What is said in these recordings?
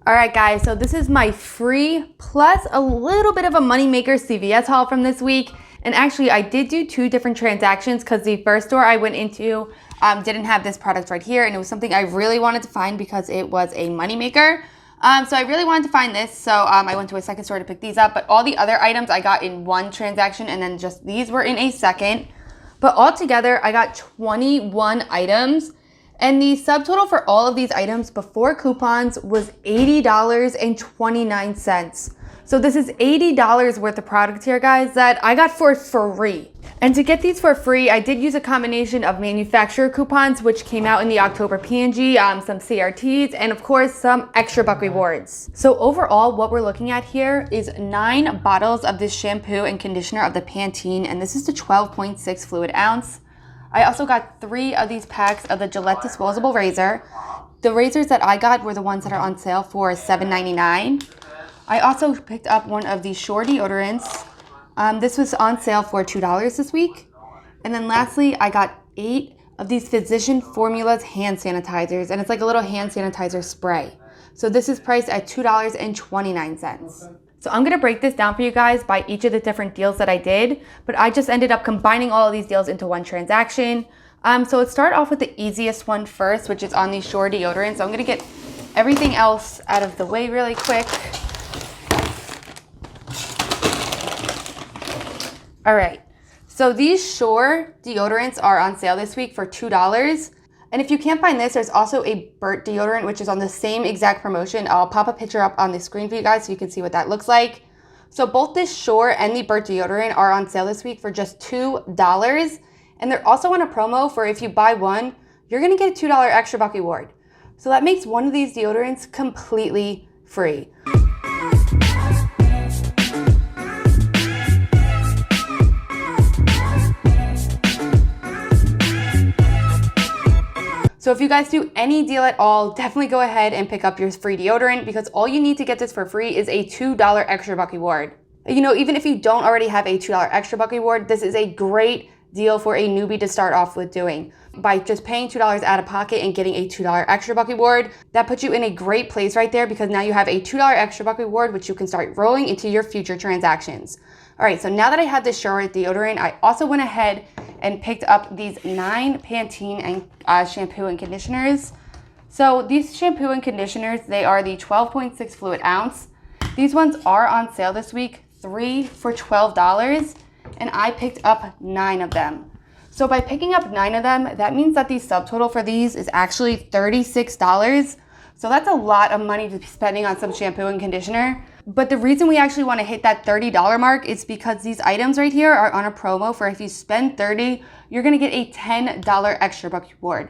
All right, guys, so this is my free plus a little bit of a moneymaker CVS haul from this week. And actually, I did do 2 different transactions because the first store I went into didn't have this product right here, and it was something I really wanted to find because it was a moneymaker. So I really wanted to find this, so I went to a second store to pick these up, but all the other items I got in one transaction, and then just these were in a second. But altogether, I got 21 items. And the subtotal for all of these items before coupons was $80.29. So this is $80 worth of product here, guys, that I got for free. And to get these for free, I did use a combination of manufacturer coupons, which came out in the October P&G, some CRTs, and of course, some extra buck rewards. So overall, what we're looking at here is 9 bottles of this shampoo and conditioner of the Pantene, and this is the 12.6 fluid ounce. I also got 3 of these packs of the Gillette disposable razor. The razors that I got were the ones that are on sale for $7.99. I also picked up one of these Sure deodorants. This was on sale for $2 this week. And then lastly, I got 8 of these Physician Formulas hand sanitizers, and it's like a little hand sanitizer spray. So this is priced at $2.29. So I'm gonna break this down for you guys by each of the different deals that I did, but I just ended up combining all of these deals into one transaction. So let's start off with the easiest one first, which is on the Sure deodorant. So I'm gonna get everything else out of the way really quick. All right, so these Sure deodorants are on sale this week for $2. And if you can't find this, there's also a Burt deodorant, which is on the same exact promotion. I'll pop a picture up on the screen for you guys so you can see what that looks like. So both this Sure and the Burt deodorant are on sale this week for just $2. And they're also on a promo for if you buy one, you're gonna get a $2 extra buck reward. So that makes one of these deodorants completely free. So if you guys do any deal at all, definitely go ahead and pick up your free deodorant because all you need to get this for free is a $2 extra buck reward. You know, even if you don't already have a $2 extra buck reward, this is a great deal for a newbie to start off with doing. By just paying $2 out of pocket and getting a $2 extra buck reward, that puts you in a great place right there because now you have a $2 extra buck reward, which you can start rolling into your future transactions. All right, so now that I have this Sure deodorant, I also went ahead and picked up these 9 Pantene and shampoo and conditioners. So these shampoo and conditioners, they are the 12.6 fluid ounce. These ones are on sale this week, 3 for $12, and I picked up 9 of them. So by picking up 9 of them, that means that the subtotal for these is actually $36. So that's a lot of money to be spending on some shampoo and conditioner. But the reason we actually want to hit that $30 mark is because these items right here are on a promo for if you spend $30, you're going to get a $10 extra buck reward.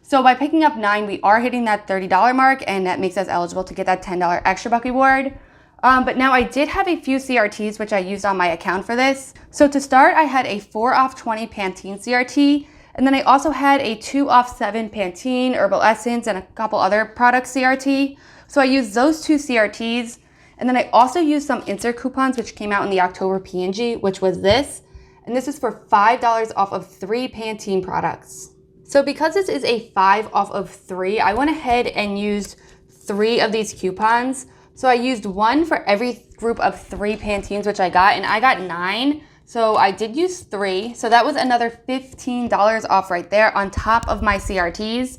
So by picking up 9, we are hitting that $30 mark, and that makes us eligible to get that $10 extra buck reward. But now I did have a few CRTs, which I used on my account for this. So to start, I had a 4 off 20 Pantene CRT. And then I also had a 2 off 7 Pantene, Herbal Essence, and a couple other products CRT. So I used those 2 CRTs. And then I also used some insert coupons, which came out in the October P&G, which was this. And this is for $5 off of 3 Pantene products. So because this is a 5 off of 3, I went ahead and used 3 of these coupons. So I used 1 for every group of 3 Pantenes, which I got, and I got 9. So I did use 3. So that was another $15 off right there on top of my CRTs.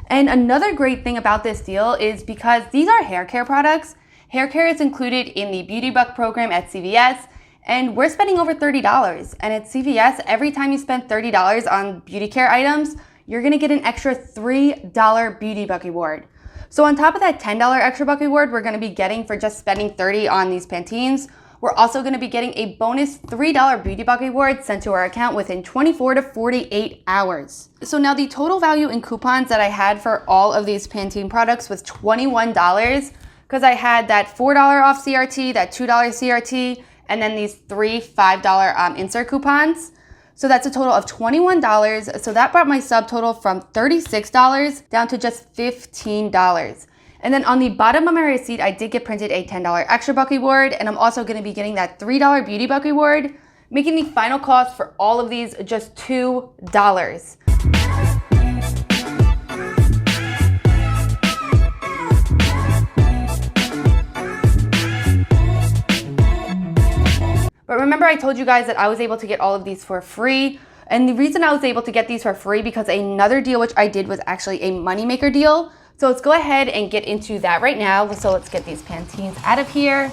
And another great thing about this deal is because these are hair care products, hair care is included in the Beauty Buck program at CVS, and we're spending over $30. And at CVS, every time you spend $30 on beauty care items, you're gonna get an extra $3 Beauty Buck reward. So on top of that $10 extra buck reward we're gonna be getting for just spending $30 on these Pantenes, we're also gonna be getting a bonus $3 Beauty Buck reward sent to our account within 24 to 48 hours. So now the total value in coupons that I had for all of these Pantene products was $21, because I had that $4 off CRT, that $2 CRT, and then these 3 $5 insert coupons. So that's a total of $21. So that brought my subtotal from $36 down to just $15. And then on the bottom of my receipt, I did get printed a $10 extra buck reward, and I'm also gonna be getting that $3 beauty buck reward, making the final cost for all of these just $2. But remember, I told you guys that I was able to get all of these for free. And the reason I was able to get these for free because another deal which I did was actually a moneymaker deal. So let's go ahead and get into that right now. So let's get these Pantenes out of here.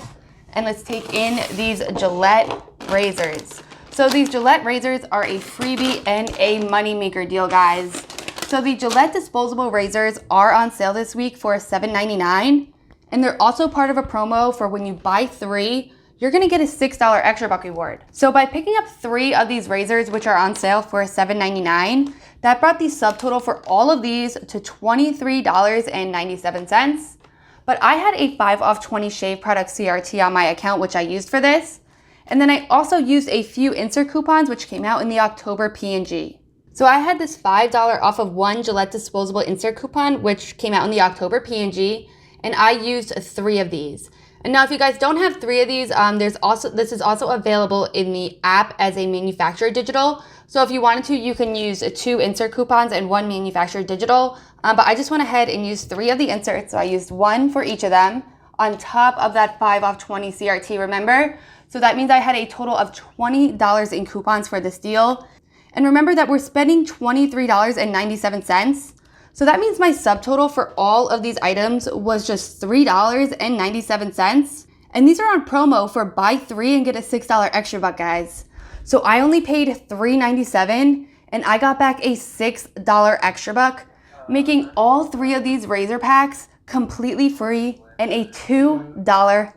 And let's take in these Gillette razors. So these Gillette razors are a freebie and a moneymaker deal, guys. So the Gillette disposable razors are on sale this week for $7.99. And they're also part of a promo for when you buy 3, you're gonna get a $6 extra buck reward. So by picking up 3 of these razors, which are on sale for $7.99, that brought the subtotal for all of these to $23.97. But I had a 5 off 20 shave product CRT on my account, which I used for this. And then I also used a few insert coupons, which came out in the October P&G. So I had this $5 off of 1 Gillette disposable insert coupon, which came out in the October P&G, and I used 3 of these. And now if you guys don't have 3 of these, this is also available in the app as a manufacturer digital. So if you wanted to, you can use 2 insert coupons and 1 manufacturer digital. But I just went ahead and used 3 of the inserts. So I used 1 for each of them on top of that 5 off 20 CRT, remember? So that means I had a total of $20 in coupons for this deal. And remember that we're spending $23.97. So that means my subtotal for all of these items was just $3.97. And these are on promo for buy 3 and get a $6 extra buck, guys. So I only paid $3.97 and I got back a $6 extra buck, making all 3 of these razor packs completely free and a $2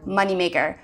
moneymaker.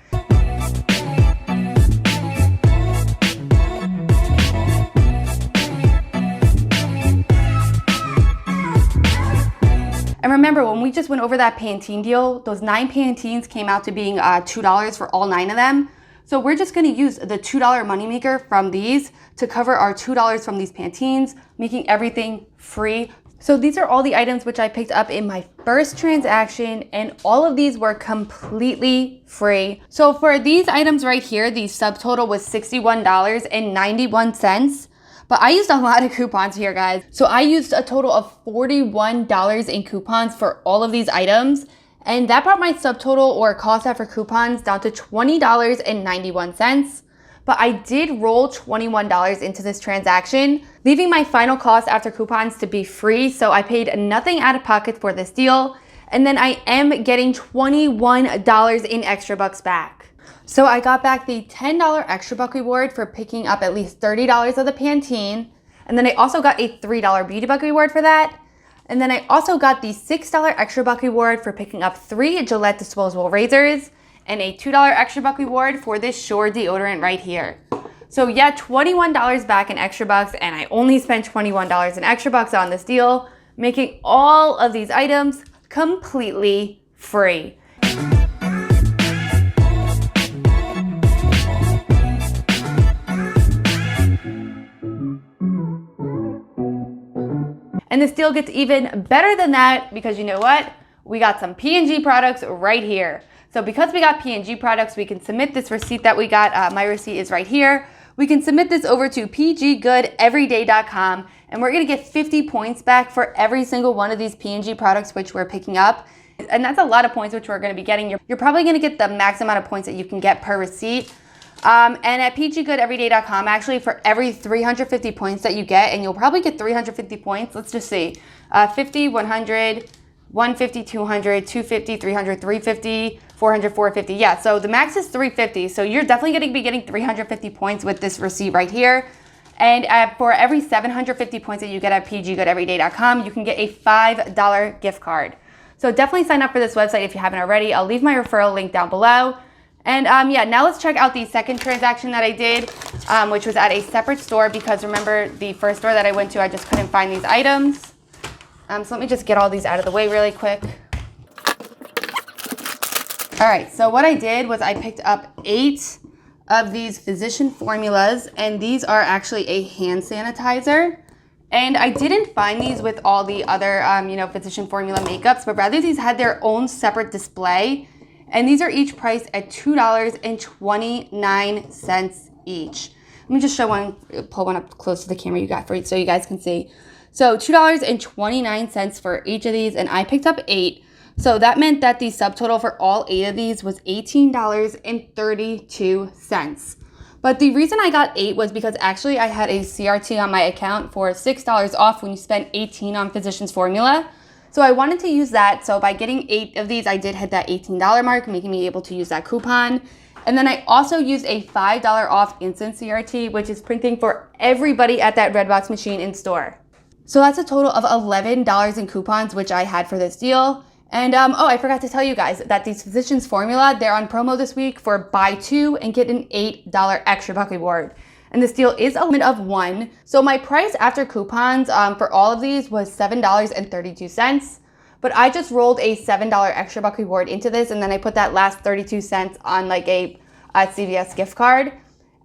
And remember, when we just went over that Pantene deal, those 9 Pantenes came out to being $2 for all 9 of them. So we're just gonna use the $2 moneymaker from these to cover our $2 from these Pantenes, making everything free. So these are all the items which I picked up in my first transaction, and all of these were completely free. So for these items right here, the subtotal was $61.91. But I used a lot of coupons here, guys. So I used a total of $41 in coupons for all of these items. And that brought my subtotal or cost after coupons down to $20.91. But I did roll $21 into this transaction, leaving my final cost after coupons to be free. So I paid nothing out of pocket for this deal. And then I am getting $21 in extra bucks back. So I got back the $10 extra buck reward for picking up at least $30 of the Pantene. And then I also got a $3 beauty buck reward for that. And then I also got the $6 extra buck reward for picking up 3 Gillette disposable razors and a $2 extra buck reward for this Sure deodorant right here. So yeah, $21 back in extra bucks, and I only spent $21 in extra bucks on this deal, making all of these items completely free. And this deal gets even better than that because you know what? We got some P&G products right here. So because we got P&G products, we can submit this receipt that we got. My receipt is right here. We can submit this over to pggoodeveryday.com, and we're gonna get 50 points back for every single one of these P&G products which we're picking up. And that's a lot of points which we're gonna be getting. You're probably gonna get the max amount of points that you can get per receipt. And at pggoodeveryday.com, actually, for every 350 points that you get, and you'll probably get 350 points, let's just see, 50, 100, 150, 200, 250, 300, 350, 400, 450. Yeah, so the max is 350. So you're definitely going to be getting 350 points with this receipt right here. And for every 750 points that you get at pggoodeveryday.com, you can get a $5 gift card. So definitely sign up for this website if you haven't already. I'll leave my referral link down below. And yeah, now let's check out the second transaction that I did, which was at a separate store because remember the first store that I went to, I just couldn't find these items. So let me just get all these out of the way really quick. All right, so what I did was I picked up 8 of these physician formulas, and these are actually a hand sanitizer. And I didn't find these with all the other, Physician Formula makeups, but rather these had their own separate display. And these are each priced at $2.29 each. Let me just pull one up close to the camera so you guys can see. So $2.29 for each of these, and I picked up 8. So that meant that the subtotal for all 8 of these was $18.32. But the reason I got 8 was because actually I had a CRT on my account for $6 off when you spend $18 on Physicians Formula. So I wanted to use that. So by getting 8 of these, I did hit that $18 mark, making me able to use that coupon. And then I also used a $5 off instant CRT, which is printing for everybody at that Redbox machine in store. So that's a total of $11 in coupons, which I had for this deal. And I forgot to tell you guys that these Physicians Formula, they're on promo this week for buy 2 and get an $8 extra buck reward. And this deal is a limit of 1. So my price after coupons for all of these was $7.32. But I just rolled a $7 extra buck reward into this, and then I put that last 32 cents on like a CVS gift card.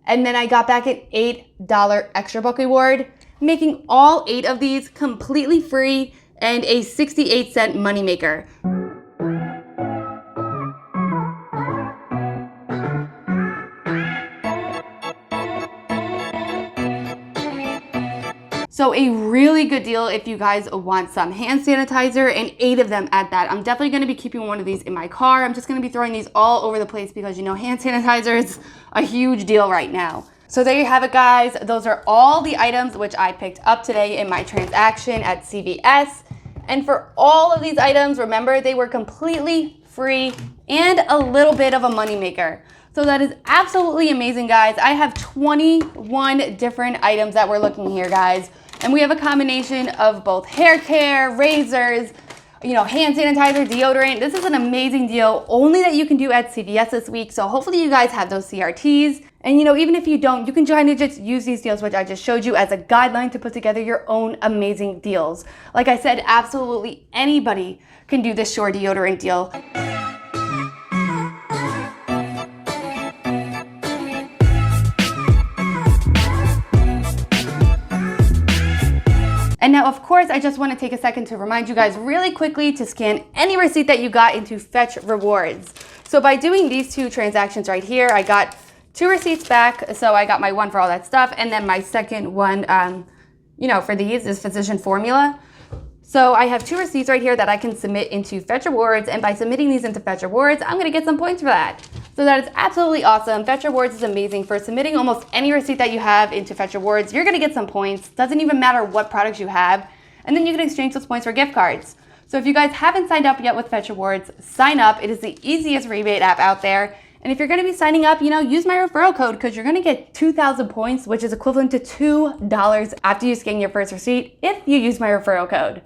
And then I got back an $8 extra buck reward, making all 8 of these completely free and a 68-cent moneymaker. So a really good deal if you guys want some hand sanitizer, and 8 of them at that. I'm definitely going to be keeping one of these in my car. I'm just going to be throwing these all over the place because, hand sanitizer is a huge deal right now. So there you have it, guys. Those are all the items which I picked up today in my transaction at CVS. And for all of these items, remember, they were completely free and a little bit of a moneymaker. So that is absolutely amazing, guys. I have 21 different items that we're looking here, guys. And we have a combination of both hair care, razors, hand sanitizer, deodorant. This is an amazing deal only that you can do at CVS this week. So hopefully you guys have those CRTs. And even if you don't, you can try to just use these deals, which I just showed you, as a guideline to put together your own amazing deals. Like I said, absolutely anybody can do this Sure deodorant deal. And now, of course, I just want to take a second to remind you guys really quickly to scan any receipt that you got into Fetch Rewards. So by doing these 2 transactions right here, I got 2 receipts back. So I got my one for all that stuff, and then my second one, for these is Physician Formula. So I have 2 receipts right here that I can submit into Fetch Rewards, and by submitting these into Fetch Rewards, I'm going to get some points for that. So that is absolutely awesome. Fetch Rewards is amazing. For submitting almost any receipt that you have into Fetch Rewards, you're going to get some points. Doesn't even matter what products you have. And then you can exchange those points for gift cards. So if you guys haven't signed up yet with Fetch Rewards, sign up. It is the easiest rebate app out there. And if you're going to be signing up, use my referral code, because you're going to get 2,000 points, which is equivalent to $2 after you scan your first receipt if you use my referral code.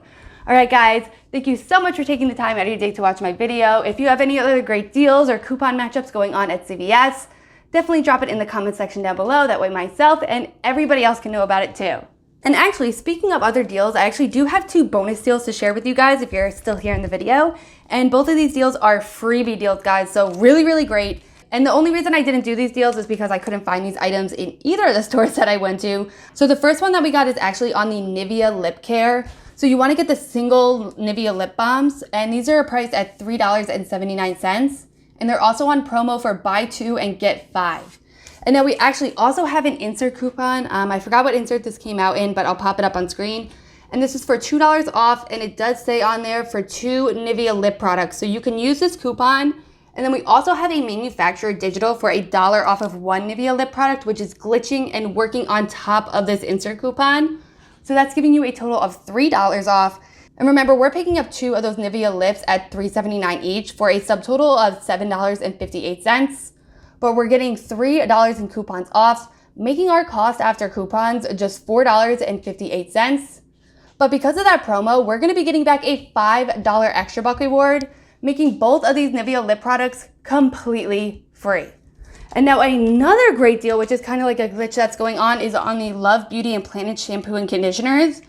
All right, guys, thank you so much for taking the time out of your day to watch my video. If you have any other great deals or coupon matchups going on at CVS, definitely drop it in the comment section down below. That way myself and everybody else can know about it too. And actually, speaking of other deals, I actually do have 2 bonus deals to share with you guys if you're still here in the video. And both of these deals are freebie deals, guys, so really, really great. And the only reason I didn't do these deals is because I couldn't find these items in either of the stores that I went to. So the first one that we got is actually on the Nivea Lip Care. So you want to get the single Nivea lip balms, and these are priced at $3.79. And they're also on promo for buy 2 and get 5. And now we actually also have an insert coupon. I forgot what insert this came out in, but I'll pop it up on screen. And this is for $2 off, and it does say on there for 2 Nivea lip products. So you can use this coupon. And then we also have a manufacturer digital for $1 off of 1 Nivea lip product, which is glitching and working on top of this insert coupon. So that's giving you a total of $3 off. And remember, we're picking up 2 of those Nivea lips at $3.79 each for a subtotal of $7.58. But we're getting $3 in coupons off, making our cost after coupons just $4.58. But because of that promo, we're going to be getting back a $5 extra buck reward, making both of these Nivea lip products completely free. And now another great deal, which is kind of like a glitch that's going on, is on the Love Beauty and Planet shampoo and conditioners.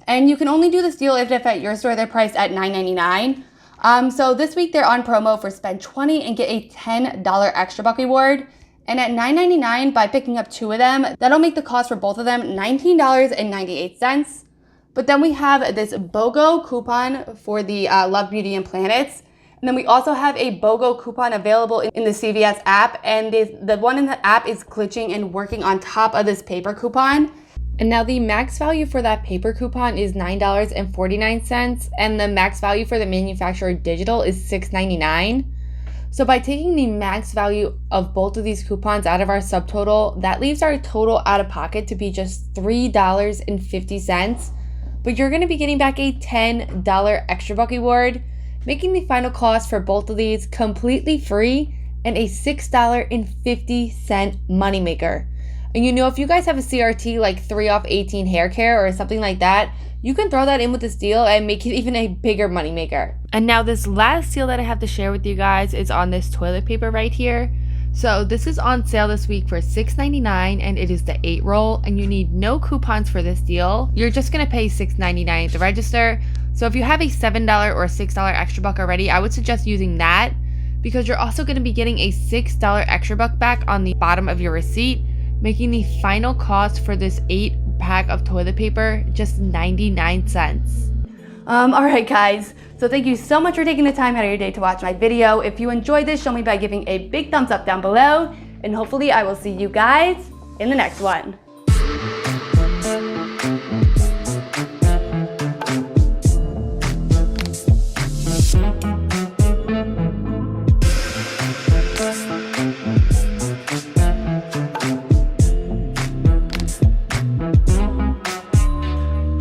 And you can only do this deal if at your store they're priced at $9.99. So this week they're on promo for spend $20 and get a $10 extra buck reward. And at $9.99, by picking up 2 of them, that'll make the cost for both of them $19.98. But then we have this BOGO coupon for the Love Beauty and Planets. And then we also have a BOGO coupon available in the CVS app, and the one in the app is glitching and working on top of this paper coupon. And now the max value for that paper coupon is $9.49, and the max value for the manufacturer digital is $6.99. So by taking the max value of both of these coupons out of our subtotal, that leaves our total out of pocket to be just $3.50. But you're going to be getting back a $10 extra buck award, making the final cost for both of these completely free and a $6.50 moneymaker. And you know, if you guys have a CRT like 3 off 18 hair care or something like that, you can throw that in with this deal and make it even a bigger moneymaker. And now this last deal that I have to share with you guys is on this toilet paper right here. So this is on sale this week for $6.99, and it is the 8 roll, and you need no coupons for this deal. You're just gonna pay $6.99 at the register. So if you have a $7 or $6 extra buck already, I would suggest using that, because you're also gonna be getting a $6 extra buck back on the bottom of your receipt, making the final cost for this 8-pack of toilet paper just 99 cents. All right, guys. So thank you so much for taking the time out of your day to watch my video. If you enjoyed this, show me by giving a big thumbs up down below, and hopefully I will see you guys in the next one.